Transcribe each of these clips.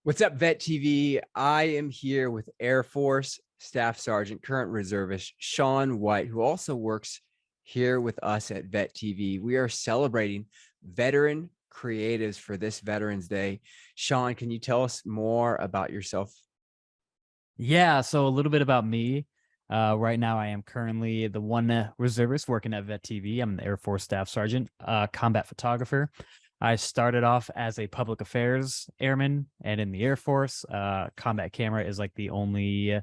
What's up, Vet TV? I am here with Air Force Staff Sergeant, current reservist Shawn White, who also works here with us at Vet TV. We are celebrating veteran creatives for this Veterans Day. Shawn, can you tell us more about yourself? Yeah, so a little bit about me. Right now, I am currently the one reservist working at Vet TV. I'm the Air Force Staff Sergeant, combat photographer. I started off as a public affairs airman, and in the Air Force, combat camera is like the only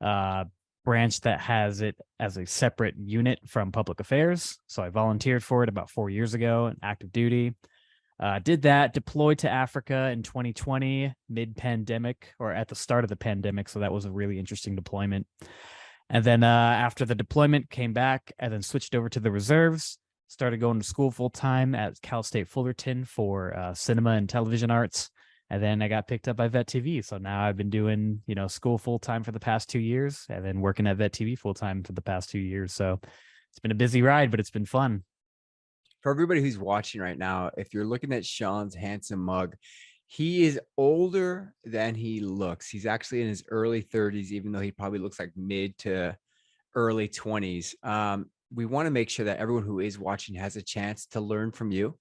uh, branch that has it as a separate unit from public affairs. So I volunteered for it about 4 years ago in active duty. Did that, deployed to Africa in 2020, mid-pandemic or at the start of the pandemic. So that was a really interesting deployment. And then after the deployment, came back and then switched over to the reserves, started going to school full-time at Cal State Fullerton for cinema and television arts. And then I got picked up by Vet TV. So now I've been doing, school full-time for the past 2 years and then working at Vet TV full-time for the past 2 years. So it's been a busy ride, but it's been fun. For everybody who's watching right now, if you're looking at Shawn's handsome mug, he is older than he looks. He's actually in his early 30s, even though he probably looks like mid to early 20s. We want to make sure that everyone who is watching has a chance to learn from you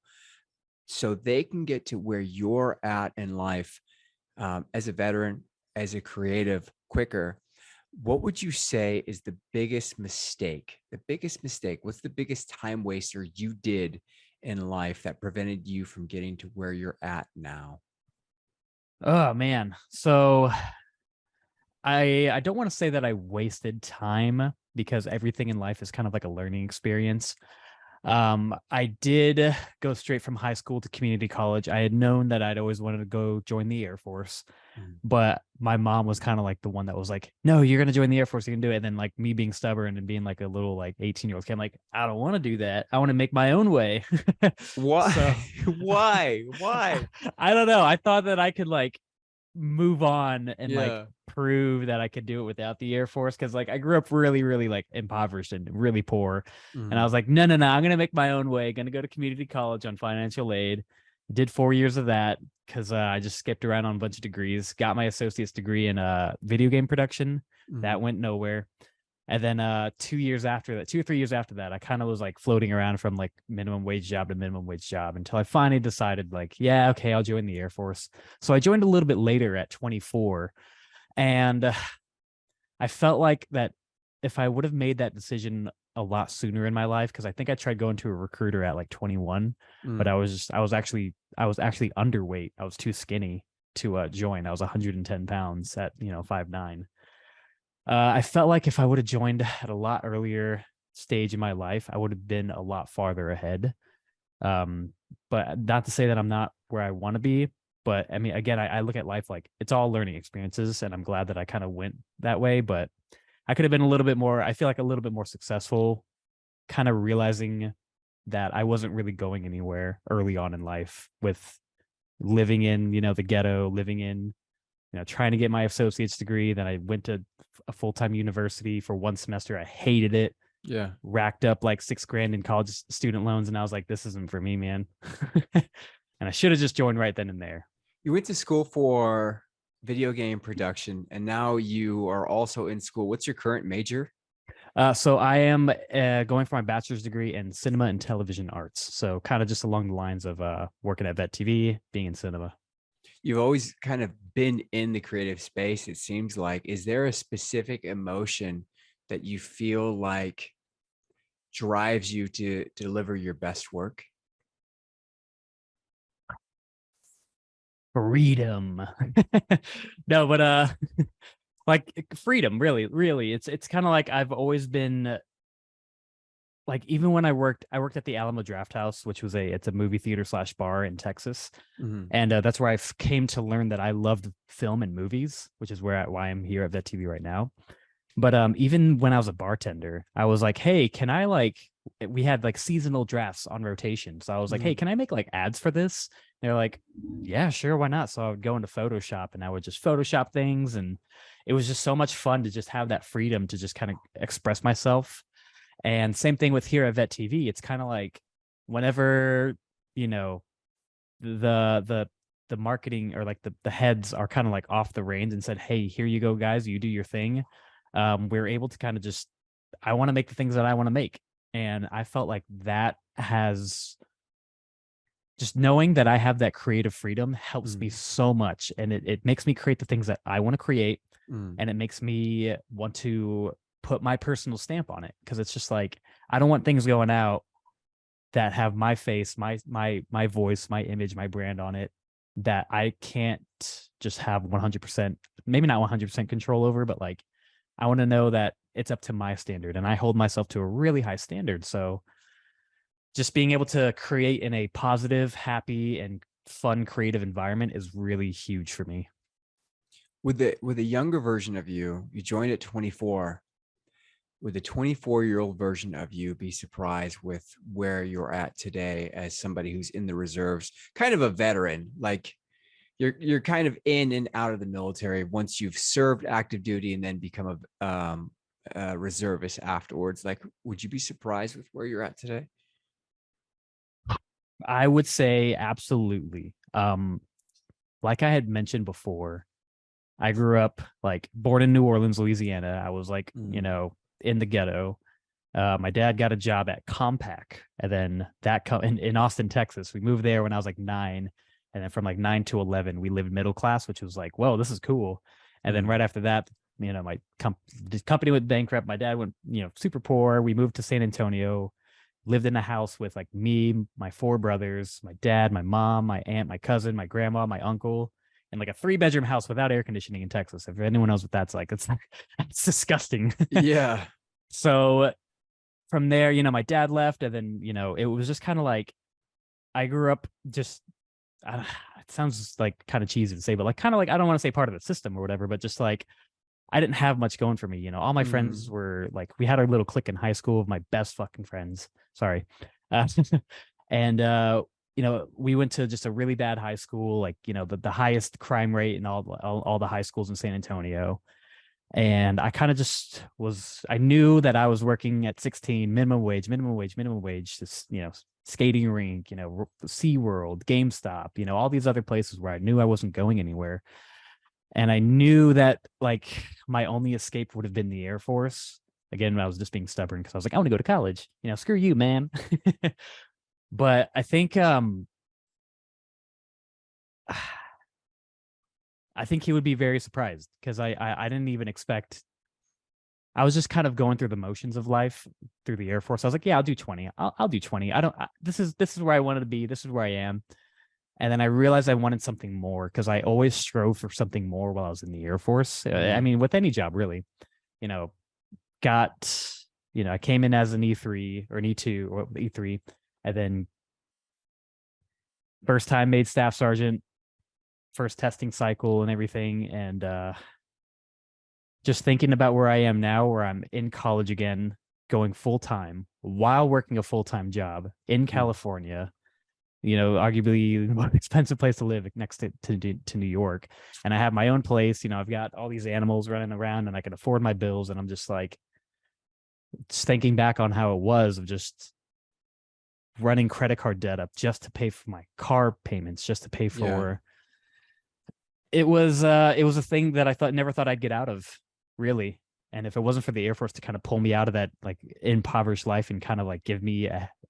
so they can get to where you're at in life, as a veteran, as a creative, quicker. What would you say is the biggest mistake? The biggest mistake? What's the biggest time waster you did in life that prevented you from getting to where you're at now? Oh man. So I don't want to say that I wasted time because everything in life is kind of like a learning experience. I did go straight from high school to community college. I had known that I'd always wanted to go join the Air Force, Mm. but my mom was kind of like the one that was like, "No, you're gonna join the Air Force. You can do it." And then like me being stubborn and being like a little like 18-year-old kid, I'm like, "I don't want to do that. I want to make my own way." So Why? Why? Why? I don't know. I thought that I could like move on and like Yeah. prove that I could do it without the Air Force because like I grew up really, really like impoverished and really poor. And I Mhm. was like, no, no, no, I'm gonna make my own way, gonna go to community college on financial aid. Did 4 years of that because I just skipped around on a bunch of degrees, got my associate's degree in video game production. That Mhm. went nowhere. And then 2 years after that, 2 or 3 years after that, I kind of was like floating around from like minimum wage job to minimum wage job until I finally decided, like, yeah, okay, I'll join the Air Force. So I joined a little bit later at 24. And I felt like that if I would have made that decision a lot sooner in my life, because I think I tried going to a recruiter at like 21, but Mm. I was actually underweight. I was too skinny to join. I was 110 pounds at 5'9". I felt like if I would have joined at a lot earlier stage in my life, I would have been a lot farther ahead. Um, but not to say that I'm not where I want to be. But I mean, again, I look at life like it's all learning experiences, and I'm glad that I kind of went that way. But I could have been a little bit more, I feel like a little bit more successful, kind of realizing that I wasn't really going anywhere early on in life with living in, the ghetto, living in trying to get my associate's degree. Then I went to a full-time university for 1 semester. I hated it, Yeah. racked up like 6 grand in college student loans. And I was like, this isn't for me, man. And I should have just joined right then and there. You went to school for video game production, and now you are also in school. What's your current major? So I am going for my bachelor's degree in cinema and television arts. So kind of just along the lines of working at Vet TV, being in cinema. You've always kind of been in the creative space, it seems like. Is there a specific emotion that you feel like drives you to deliver your best work? Freedom. No, but like freedom, really, really. It's kind of like I've always been like, even when I worked at the Alamo Draft House, which was it's a movie theater slash bar in Texas. Mhm. And that's where I came to learn that I loved film and movies, which is why I'm here at Vet TV right now. But even when I was a bartender, I was like, hey, can I like, we had like seasonal drafts on rotation. So I was like, hey, Mhm. can I make like ads for this? They're like, yeah, sure, why not? So I would go into Photoshop and I would just Photoshop things. And it was just so much fun to just have that freedom to just kind of express myself. And same thing with here at Vet TV. It's kind of like whenever, you know, the the marketing or like the heads are kind of like off the reins and said, hey, here you go, guys, you do your thing. We're able to kind of just, I want to make the things that I want to make. And I felt like that has just knowing that I have that creative freedom helps me Mm, so much. And it makes me create the things that I want to create. mm. And it makes me want to put my personal stamp on it. Cause it's just like, I don't want things going out that have my face, my voice, my image, my brand on it that I can't just have 100%, maybe not 100% control over, but like I want to know that it's up to my standard and I hold myself to a really high standard. So just being able to create in a positive, happy, and fun, creative environment is really huge for me. With a younger version of you, you joined at 24. Would the 24-year-old version of you be surprised with where you're at today as somebody who's in the reserves, kind of a veteran? Like you're kind of in and out of the military once you've served active duty and then become a reservist afterwards. Like, would you be surprised with where you're at today? I would say absolutely. Like I had mentioned before, I grew up like born in New Orleans, Louisiana. I was like, Mm, in the ghetto. My dad got a job at Compaq, and then in Austin, Texas. We moved there when I was like 9, and then from like 9 to 11, we lived middle class, which was like, whoa, this is cool. And then mm, right after that, the company went bankrupt. My dad went, super poor. We moved to San Antonio, lived in a house with like me, my 4 brothers, my dad, my mom, my aunt, my cousin, my grandma, my uncle, and like a 3-bedroom house without air conditioning in Texas. If anyone knows what that's like, it's disgusting. yeah. So from there, my dad left, and then it was just kind of like I grew up just. It sounds like kind of cheesy to say, but like kind of like I don't want to say part of the system or whatever, but just like I didn't have much going for me. All my Mm, friends were like we had our little clique in high school of my best fucking friends. Sorry, uh, and we went to just a really bad high school, like the highest crime rate in all the high schools in San Antonio. And I kind of just I knew that I was working at 16, minimum wage, just, skating rink, SeaWorld, GameStop, all these other places where I knew I wasn't going anywhere. And I knew that like my only escape would have been the Air Force. Again, I was just being stubborn because I was like, I want to go to college, screw you, man. But I think I think he would be very surprised because I didn't even expect. I was just kind of going through the motions of life through the Air Force. I was like, yeah, I'll do 20. I'll do 20. This is where I wanted to be. This is where I am. And then I realized I wanted something more because I always strove for something more while I was in the Air Force. I mm, mean, with any job, really, you know, got, I came in as an E3 or an E2 or E3, and then first time made staff sergeant, first testing cycle and everything. And just thinking about where I am now, where I'm in college again, going full time while working a full time job in mm. California, arguably the most expensive place to live next to New York. And I have my own place. I've got all these animals running around and I can afford my bills. And I'm just like, just thinking back on how it was of just running credit card debt up just to pay for my car payments, just to pay Yeah. for it was a thing that I never thought I'd get out of, really. And if it wasn't for the Air Force to kind of pull me out of that like impoverished life and kind of like give me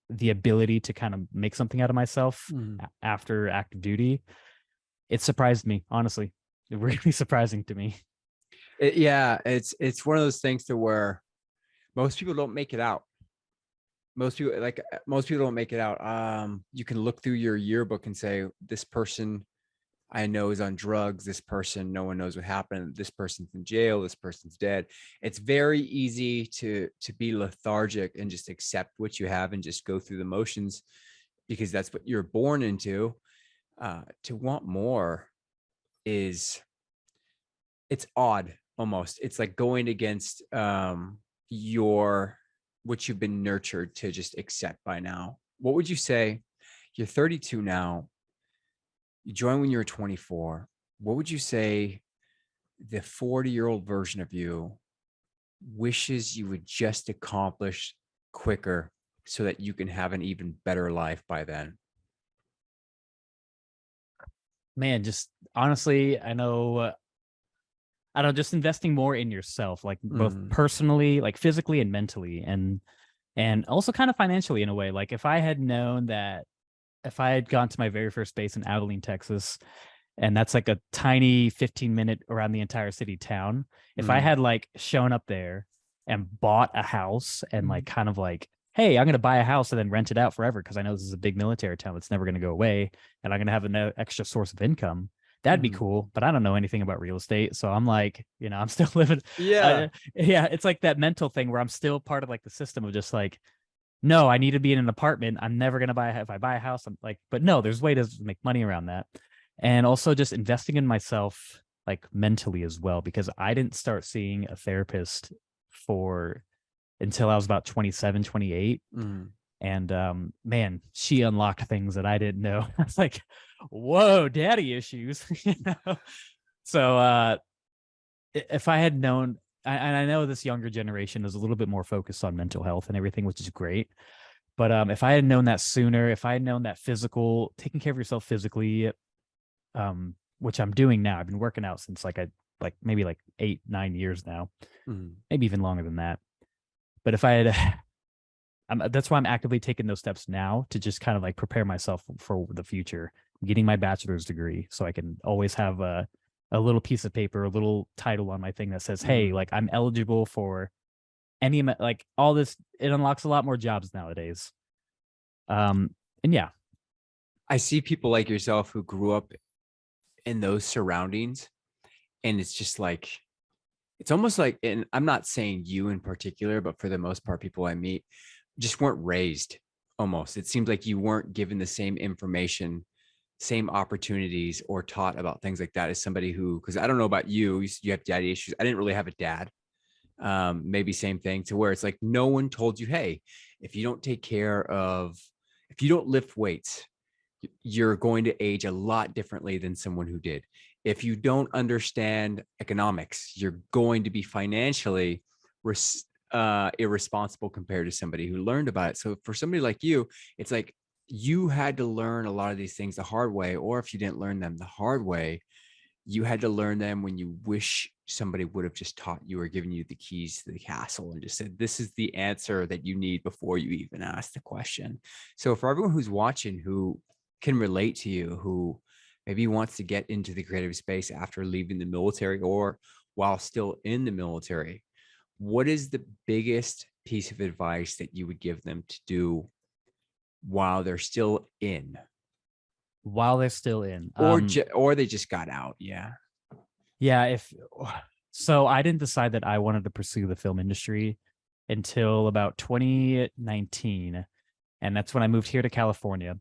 the ability to kind of make something out of myself Mm. after active duty, it surprised me, honestly. Really surprising to me. Yeah, it's one of those things to where most people don't make it out. Most people don't make it out. You can look through your yearbook and say, this person I know is on drugs. This person, no one knows what happened. This person's in jail. This person's dead. It's very easy to be lethargic and just accept what you have and just go through the motions because that's what you're born into. To want more is it's odd almost. It's like going against your what you've been nurtured to just accept by now. What would you say? You're 32 now. You joined when you were 24. What would you say the 40-year-old version of you wishes you would just accomplish quicker so that you can have an even better life by then? Man, just honestly, I don't know, just investing more in yourself, like both Mm, personally, like physically and mentally, and also kind of financially in a way. Like if I had known that if I had gone to my very first base in Abilene, Texas, and that's like a tiny 15-minute around the entire city town, if I mm, had like shown up there and bought a house and like mm, kind of like, hey, I'm gonna buy a house and then rent it out forever because I know this is a big military town that's never gonna go away, and I'm gonna have an extra source of income. That'd be mm. cool, but I don't know anything about real estate, so I'm like, I'm still living. Yeah. Yeah, it's like that mental thing where I'm still part of like the system of just like, no, I need to be in an apartment. I'm never gonna buy if I buy a house. I'm like, but no, there's way to make money around that. And also just investing in myself like mentally as well, because I didn't start seeing a therapist for until I was about 27, 28. Mm. And man, she unlocked things that I didn't know. I was like, whoa, daddy issues. So if I had known, and I know this younger generation is a little bit more focused on mental health and everything, which is great. But if I had known that sooner, if I had known that physical, taking care of yourself physically, which I'm doing now, I've been working out since like maybe like 8, 9 years now, Mm. maybe even longer than that. But if I had, that's why I'm actively taking those steps now to just kind of like prepare myself for the future, getting my bachelor's degree so I can always have a little piece of paper, a little title on my thing that says, hey, Mm. like I'm eligible for any, like all this. It unlocks a lot more jobs nowadays. And yeah. I see people like yourself who grew up in those surroundings, and it's just like it's almost like, and I'm not saying you in particular, but for the most part, people I meet just weren't raised. Almost, it seems like you weren't given the same information, same opportunities, or taught about things like that as somebody who, because I don't know about you, you have daddy issues. I didn't really have a dad. Maybe same thing, to where it's like no one told you, hey, if you don't take care of, if you don't lift weights, you're going to age a lot differently than someone who did. If you don't understand economics, you're going to be financially irresponsible compared to somebody who learned about it. So for somebody like you, it's like you had to learn a lot of these things the hard way, or if you didn't learn them the hard way, you had to learn them when you wish somebody would have just taught you or given you the keys to the castle and just said, this is the answer that you need before you even ask the question. So for everyone who's watching who can relate to you, who maybe wants to get into the creative space after leaving the military or while still in the military, what is the biggest piece of advice that you would give them to do while they're still in, While they're still in, or they just got out? Yeah. yeah, if so, I didn't decide that I wanted to pursue the film industry until about 2019, and that's when I moved here to California,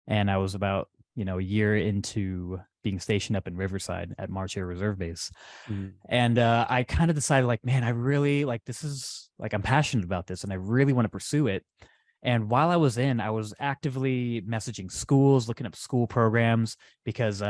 and I was about, a year into being stationed up in Riverside at March Air Reserve Base. Mhm. And I kind of decided like, man, I really like, this is like, I'm passionate about this and I really want to pursue it. And while I was in, I was actively messaging schools, looking up school programs, because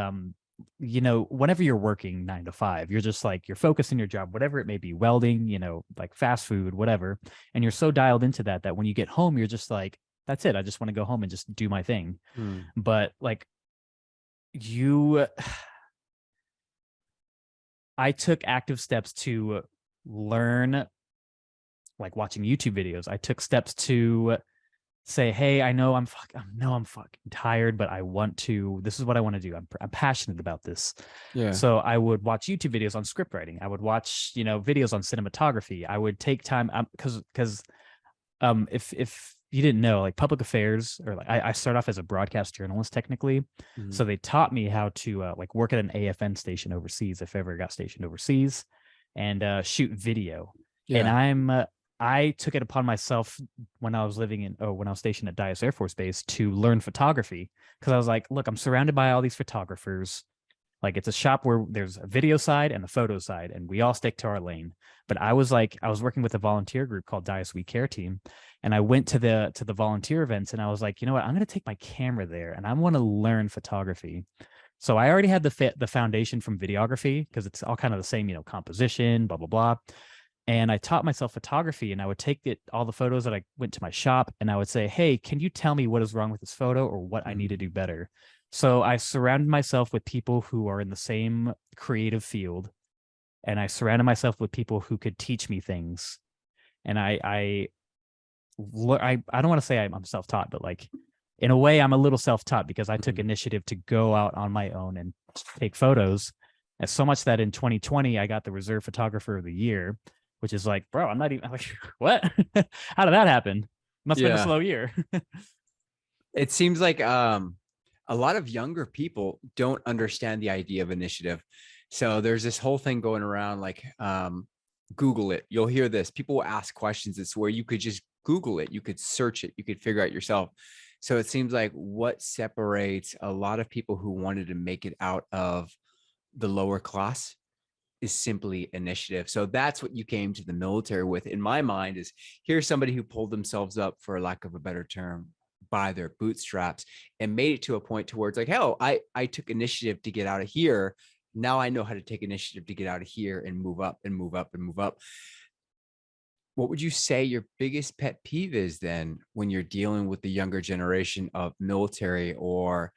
whenever you're working 9 to 5, you're just like, you're focused in your job, whatever it may be, welding, like fast food, whatever. And you're so dialed into that when you get home, you're just like, that's it. I just want to go home and just do my thing. Mm. But like you, I took active steps to learn, like watching YouTube videos. I took steps to say, hey, I'm fucking tired, but this is what I want to do. I'm passionate about this. Yeah. So I would watch YouTube videos on script writing. I would watch, videos on cinematography. I would take time, because if you didn't know, like public affairs, or like I start off as a broadcast journalist technically. Mhm. So they taught me how to like work at an AFN station overseas, if I ever got stationed overseas, and shoot video. And Yeah. I took it upon myself when I was when I was stationed at Dyess Air Force Base to learn photography, because I was like, look, I'm surrounded by all these photographers. Like it's a shop where there's a video side and the photo side, and we all stick to our lane. But I was working with a volunteer group called Dyess We Care Team, and I went to the volunteer events, and I was like, you know what, I'm going to take my camera there, and I want to learn photography. So I already had the foundation from videography, because it's all kind of the same, composition, blah blah blah. and I taught myself photography, and I would take all the photos that I went to my shop, and I would say, hey, can you tell me what is wrong with this photo or what I need to Mm. do better? So I surrounded myself with people who are in the same creative field, and I surrounded myself with people who could teach me things. And I don't want to say I'm self-taught, but like in a way I'm a little self-taught because I took Mhm. initiative to go out on my own and take photos. And so much that in 2020 I got the Reserve Photographer of the Year, which is like, bro, I'm not even like, what? How did that happen? Must have been a Yeah. slow year. It seems like a lot of younger people don't understand the idea of initiative. So there's this whole thing going around like Google it. You'll hear this. People will ask questions. It's where you could just Google it. You could search it. You could figure out yourself. So it seems like what separates a lot of people who wanted to make it out of the lower class is simply initiative. So that's what you came to the military with, in my mind, is here's somebody who pulled themselves up, for lack of a better term, by their bootstraps and made it to a point to where it's like, hell, I took initiative to get out of here. Now I know how to take initiative to get out of here and move up and move up and move up. What would you say your biggest pet peeve is then when you're dealing with the younger generation of military or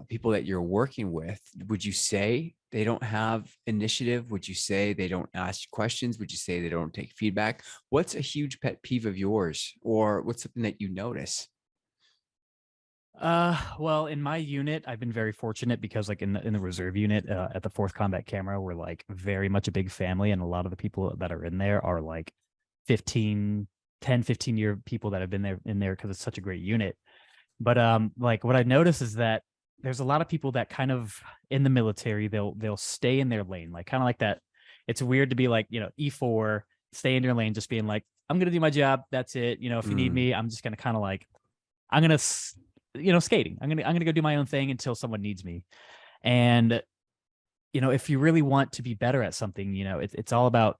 people that you're working with? Would you say they don't have initiative? Would you say they don't ask questions? Would you say they don't take feedback? What's a huge pet peeve of yours, or what's something that you notice? Well, in my unit, I've been very fortunate because like in the reserve unit at the 4th Combat Camera, we're like very much a big family, and a lot of the people that are in there are like 15, 10, 15-year people that have been there in there because it's such a great unit. But like what I notice is that there's a lot of people that kind of in the military, they'll stay in their lane, like kind of like that. It's weird to be like, E4, stay in your lane, just being like, I'm gonna do my job, that's it. If you need Mm, me, I'm just gonna kind of like, I'm gonna skating. I'm gonna go do my own thing until someone needs me. And if you really want to be better at something, it's all about,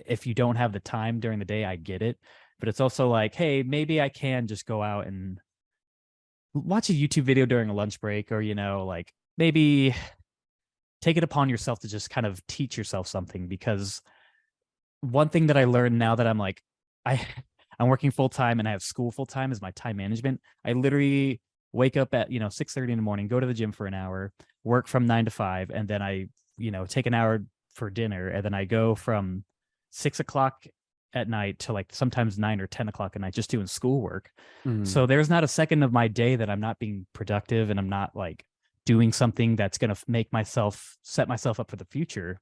if you don't have the time during the day, I get it. But it's also like, hey, maybe I can just go out and watch a YouTube video during a lunch break, or like maybe take it upon yourself to just kind of teach yourself something. Because one thing that I learned now that I'm like, I I'm working full time and I have school full time is my time management. I literally wake up at 6:30 in the morning, go to the gym for an hour, work from 9 to 5, and then I take an hour for dinner, and then I go from 6 o'clock at night to like sometimes 9 or 10 o'clock at night just doing schoolwork. So mm, there's not a second of my day that I'm not being productive and I'm not like doing something that's going to make myself set myself up for the future.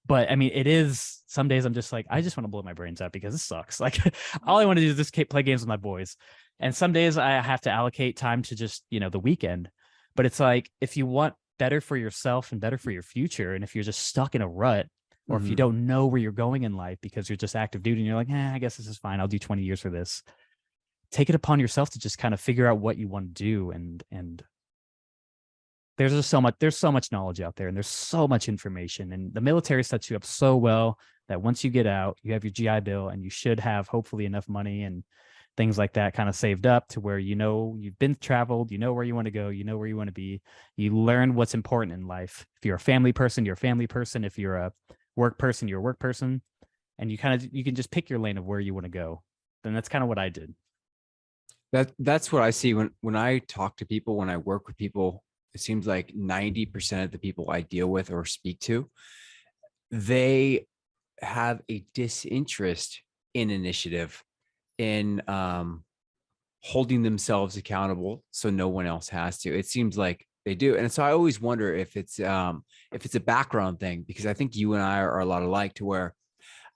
But I mean, it is, some days I'm just like, I just want to blow my brains out because this sucks. Like, all I want to do is just play games with my boys. And some days I have to allocate time to just, the weekend. But it's like, if you want better for yourself and better for your future, and if you're just stuck in a rut, or if you mm. don't know where you're going in life because you're just active duty and you're like, I guess this is fine. I'll do 20 years for this. Take it upon yourself to just kind of figure out what you want to do. And there's so much knowledge out there, and there's so much information, and the military sets you up so well that once you get out, you have your GI Bill, and you should have hopefully enough money and things like that kind of saved up to where you've been traveled, where you want to go, where you want to be. You learn what's important in life. If you're a family person, you're a family person. If you're a work person, you're a work person. And you can just pick your lane of where you want to go. Then that's kind of what I did. That's what I see when I talk to people, when I work with people. It seems like 90% of the people I deal with or speak to, they have a disinterest in initiative, in holding themselves accountable so no one else has to. It seems like they do. And so I always wonder if it's a background thing, because I think you and I are a lot alike, to where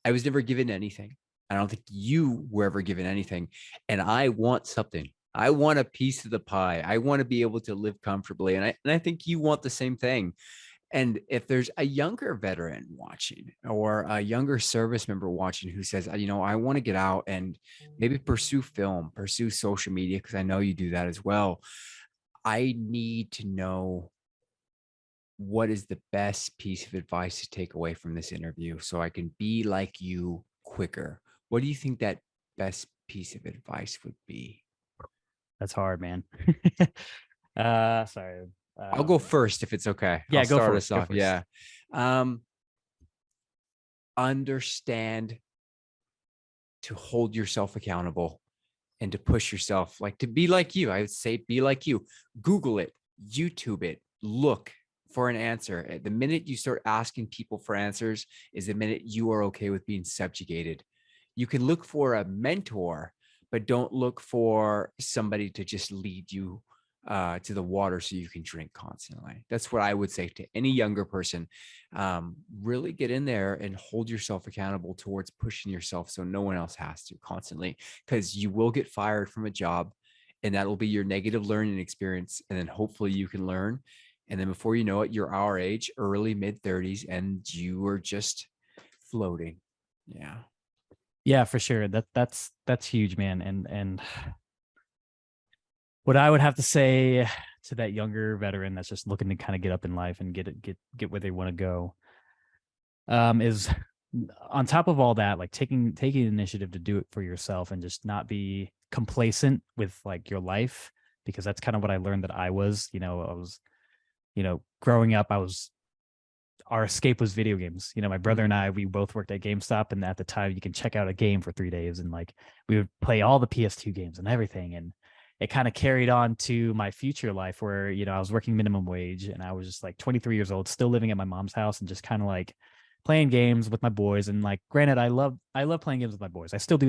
I was never given anything. I don't think you were ever given anything. And I want something. I want a piece of the pie. I want to be able to live comfortably. And I think you want the same thing. And if there's a younger veteran watching, or a younger service member watching, who says, I want to get out and maybe pursue film, pursue social media, because I know you do that as well. I need to know what is the best piece of advice to take away from this interview so I can be like you quicker. What do you think that best piece of advice would be? That's hard, man. Sorry. I'll go Um, first if it's okay. I'll yeah, go start first. us Go off. first. Yeah. Um, understand to hold yourself accountable and to push yourself, like to be like you. I would say be like you. Google it, YouTube it, look for an answer. The minute you start asking people for answers is the minute you are okay with being subjugated. You can look for a mentor, but don't look for somebody to just lead you to the water so you can drink constantly. That's what I would say to any younger person. Really get in there and hold yourself accountable towards pushing yourself so no one else has to constantly, because you will get fired from a job and that will be your negative learning experience. And then hopefully you can learn. And then before you know it, you're our age, early mid 30s, and you are just floating. Yeah. Yeah, for sure. That's huge, man. And what I would have to say to that younger veteran that's just looking to kind of get up in life and get where they want to go, is on top of all that, like taking initiative to do it for yourself and just not be complacent with like your life, because that's kind of what I learned that I was, growing up, our escape was video games. My brother and I, we both worked at GameStop, and at the time you can check out a game for 3 days, and like we would play all the PS2 games and everything. And it kind of carried on to my future life where, I was working minimum wage and I was just like 23 years old, still living at my mom's house and just kind of like playing games with my boys. And like, granted, I love playing games with my boys. I still do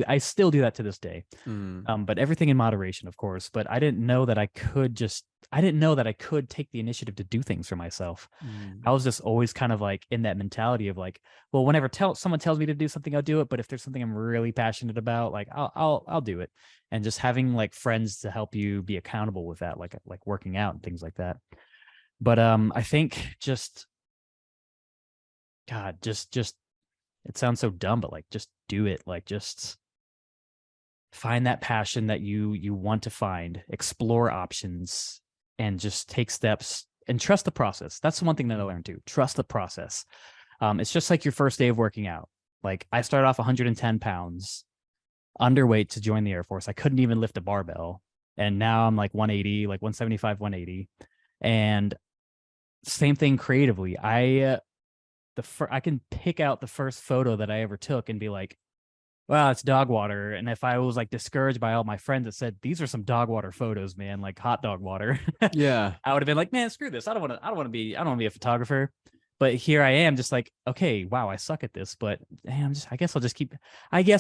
that to this day. But everything in moderation, of course. But I didn't know that I could take the initiative to do things for myself. I was just always kind of like in that mentality of like, well, whenever someone tells me to do something, I'll do it. But if there's something I'm really passionate about, like I'll do it. And just having like friends to help you be accountable with that, like working out and things like that. But I think God, just it sounds so dumb, but like just do it. Like just find that passion that you want to find, explore options, and just take steps and trust the process. That's the one thing that I learned too. Trust the process. It's just like your first day of working out. Like I started off 110 pounds, underweight to join the Air Force. I couldn't even lift a barbell. And now I'm like 180, like 175, 180. And same thing creatively. I can pick out the first photo that I ever took and be like, wow, it's dog water. And if I was like discouraged by all my friends that said, these are some dog water photos, man, like hot dog water. Yeah. I would have been like, man, screw this. I don't want to be a photographer. But here I am just like, okay, wow, I suck at this, but hey, I guess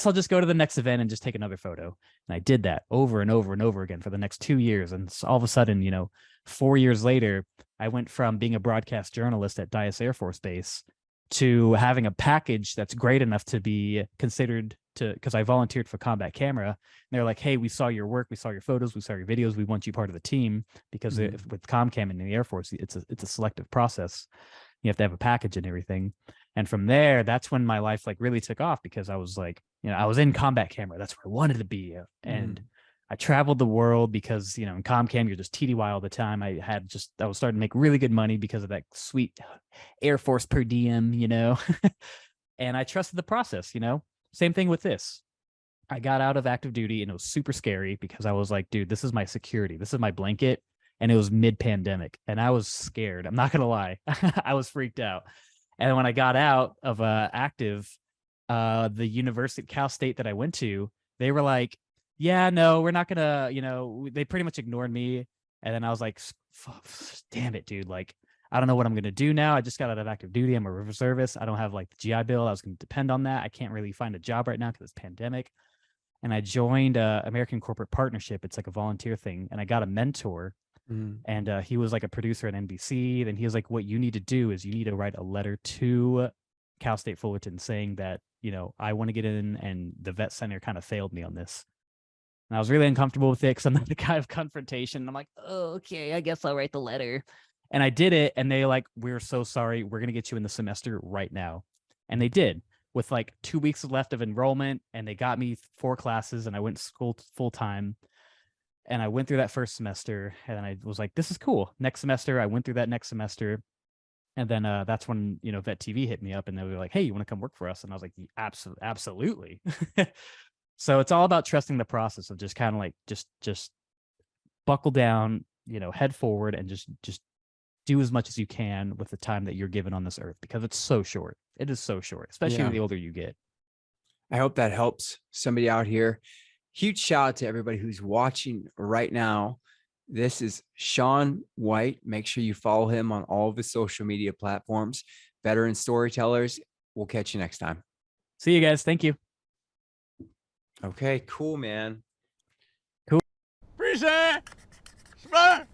I'll just go to the next event and just take another photo. And I did that over and over and over again for the next 2 years. And all of a sudden, 4 years later, I went from being a broadcast journalist at Dyess Air Force Base to having a package that's great enough to be considered because I volunteered for Combat Camera. And they're like, hey, we saw your work, we saw your photos, we saw your videos, we want you part of the team, because with ComCam in the Air Force, it's a selective process. You have to have a package and everything. And from there, that's when my life like really took off, because I was like, I was in Combat Camera. That's where I wanted to be. And I traveled the world because, in ComCam, you're just TDY all the time. I was starting to make really good money because of that sweet Air Force per diem, and I trusted the process, Same thing with this. I got out of active duty and it was super scary because I was like, dude, this is my security. This is my blanket. And it was mid-pandemic and I was scared. I'm not going to lie. I was freaked out. And when I got out of active, the university, Cal State that I went to, they were like, yeah, no, we're not going to, they pretty much ignored me. And then I was like, damn it, dude. Like, I don't know what I'm going to do now. I just got out of active duty. I'm a reservist. I don't have like the GI Bill. I was going to depend on that. I can't really find a job right now because it's pandemic. And I joined American Corporate Partnership. It's like a volunteer thing. And I got a mentor. And he was like a producer at NBC. Then he was like, what you need to do is you need to write a letter to Cal State Fullerton saying that, I want to get in, and the vet center kind of failed me on this. And I was really uncomfortable with it because I'm not the guy of confrontation. And I'm like, oh, okay, I guess I'll write the letter. And I did it. And they like, we're so sorry. We're going to get you in the semester right now. And they did, with like 2 weeks left of enrollment. And they got me 4 classes and I went to school full time. And I went through that first semester and I was like, this is cool. Next semester, I went through that next semester. And then that's when, Vet TV hit me up and they were like, hey, you want to come work for us? And I was like, absolutely. So it's all about trusting the process of just kind of like, just buckle down, head forward and just do as much as you can with the time that you're given on this earth, because it's so short. It is so short, especially Yeah. the older you get. I hope that helps somebody out here. Huge shout out to everybody who's watching right now. This is Shawn White. Make sure you follow him on all of his social media platforms. Veteran Storytellers. We'll catch you next time. See you guys. Thank you. Okay, cool, man. Cool. Appreciate it. Smart.